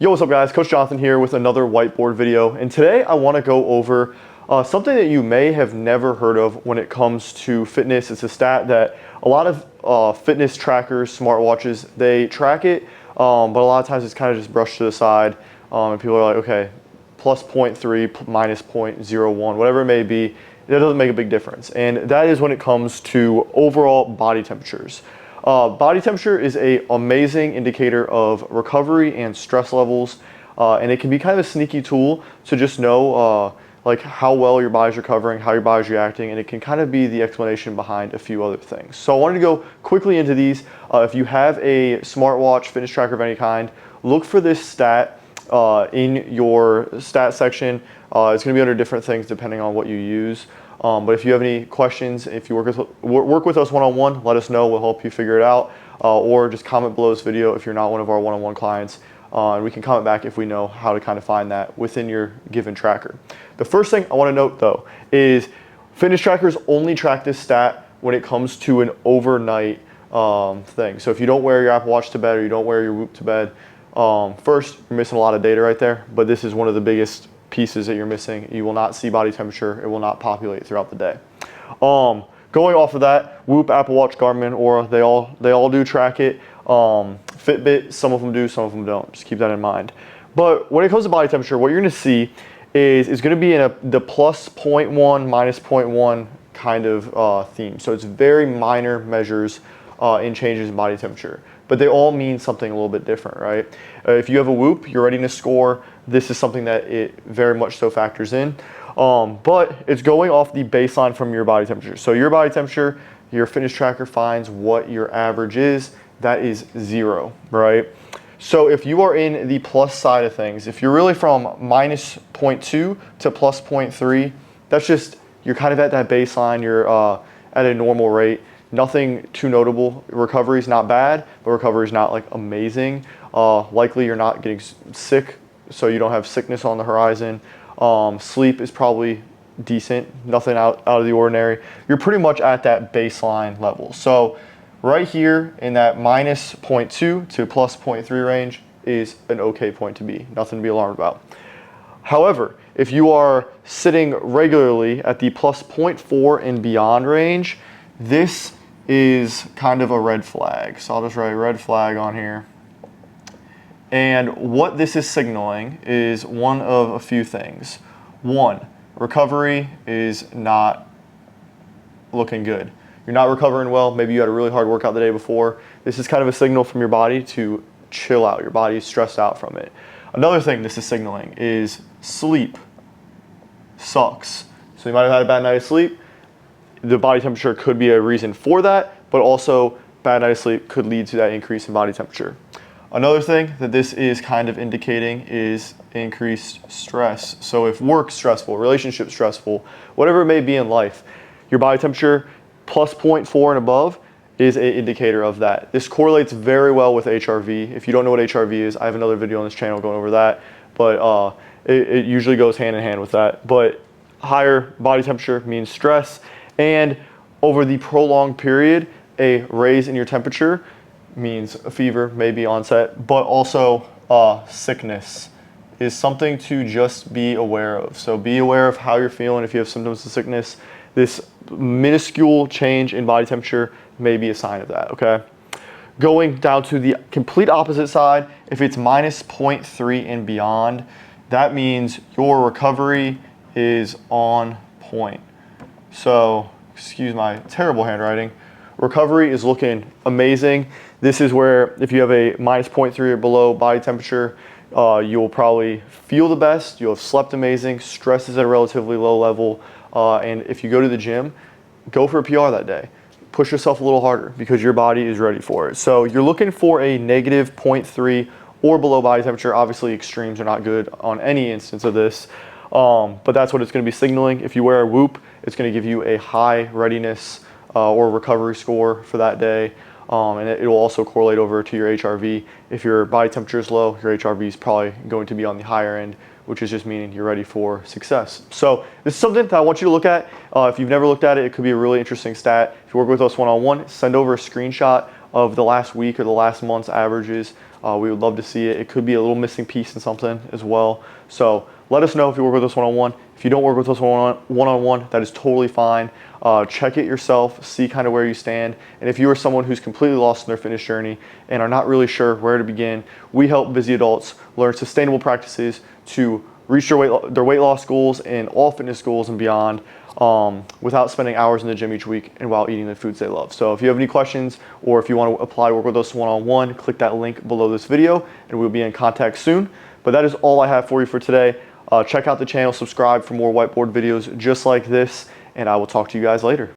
Yo, what's up guys? Coach Jonathan here with another whiteboard video, and today I want to go over something that you may have never heard of when it comes to fitness. It's a stat that a lot of fitness trackers, smartwatches, they track it, but a lot of times it's kind of just brushed to the side, and people are like, okay, plus 0.3, minus 0.01, whatever it may be, it doesn't make a big difference. And that is when it comes to overall body temperatures. Body temperature is an amazing indicator of recovery and stress levels, and it can be kind of a sneaky tool to just know like how well your body's recovering, how your body's reacting, and it can kind of be the explanation behind a few other things. So I wanted to go quickly into these. If you have a smartwatch, fitness tracker of any kind, look for this stat in your stat section. It's going to be under different things depending on what you use. But if you have any questions, if you work with us one-on-one, let us know. We'll help you figure it out. Or just comment below this video if you're not one of our one-on-one clients. And we can comment back if we know how to kind of find that within your given tracker. The first thing I want to note though is fitness trackers only track this stat when it comes to an overnight thing. So if you don't wear your Apple Watch to bed or you don't wear your Whoop to bed, first, you're missing a lot of data right there, but this is one of the biggest pieces that you're missing. You will not see body temperature. It will not populate throughout the day. Going off of that, Whoop, Apple Watch, Garmin, Oura, they all do track it. Fitbit, some of them do, some of them don't. Just keep that in mind. But when it comes to body temperature, what you're going to see is going to be in the plus 0.1, minus 0.1 kind of theme. So it's very minor measures in changes in body temperature, but they all mean something a little bit different, right? If you have a Whoop, your readiness score, this is something that it very much so factors in. But it's going off the baseline from your body temperature. So your body temperature, your fitness tracker finds what your average is. That is 0, right? So if you are in the plus side of things, if you're really from minus 0.2 to plus 0.3, that's just, you're kind of at that baseline, you're at a normal rate. Nothing too notable. Recovery is not bad, but recovery is not like amazing. Likely you're not getting sick, so you don't have sickness on the horizon. Sleep is probably decent, nothing out of the ordinary. You're pretty much at that baseline level. So right here in that minus 0.2 to plus 0.3 range is an okay point to be. Nothing to be alarmed about. However, if you are sitting regularly at the plus 0.4 and beyond range, this is kind of a red flag. So I'll just write red flag on here. And what this is signaling is one of a few things. One, recovery is not looking good. You're not recovering well. Maybe you had a really hard workout the day before. This is kind of a signal from your body to chill out. Your body is stressed out from it. Another thing this is signaling is sleep sucks. So you might have had a bad night of sleep. The body temperature could be a reason for that, but also bad night of sleep could lead to that increase in body temperature. Another thing that this is kind of indicating is increased stress. So if work's stressful, relationship stressful, whatever it may be in life, your body temperature plus 0.4 and above is an indicator of that. This correlates very well with HRV. If you don't know what HRV is, I have another video on this channel going over that, but it usually goes hand in hand with that. But higher body temperature means stress. And over the prolonged period, a raise in your temperature means a fever, maybe onset, but also sickness is something to just be aware of. So be aware of how you're feeling. If you have symptoms of sickness, this minuscule change in body temperature may be a sign of that, okay? Going down to the complete opposite side, if it's minus 0.3 and beyond, that means your recovery is on point. So, excuse my terrible handwriting, recovery is looking amazing. This is where if you have a minus 0.3 or below body temperature, you'll probably feel the best, you'll have slept amazing, stress is at a relatively low level, and if you go to the gym, go for a PR that day. Push yourself a little harder because your body is ready for it. So you're looking for a negative 0.3 or below body temperature. Obviously extremes are not good on any instance of this. But that's what it's going to be signaling. If you wear a Whoop, it's going to give you a high readiness or recovery score for that day. And it will also correlate over to your HRV. If your body temperature is low, your HRV is probably going to be on the higher end, which is just meaning you're ready for success. So this is something that I want you to look at. If you've never looked at it, it could be a really interesting stat. If you work with us one-on-one, send over a screenshot of the last week or the last month's averages We would love to see it. It could be a little missing piece in something as well. So let us know if you work with us one-on-one. If you don't work with us one-on-one, that is totally fine. Check it yourself, see kind of where you stand. And if you are someone who's completely lost in their fitness journey and are not really sure where to begin, we help busy adults learn sustainable practices to reach their weight loss goals and all fitness goals and beyond, without spending hours in the gym each week and while eating the foods they love. So if you have any questions or if you want to apply to work with us one-on-one, click that link below this video and we'll be in contact soon. But that is all I have for you for today. Check out the channel, subscribe for more whiteboard videos just like this, and I will talk to you guys later.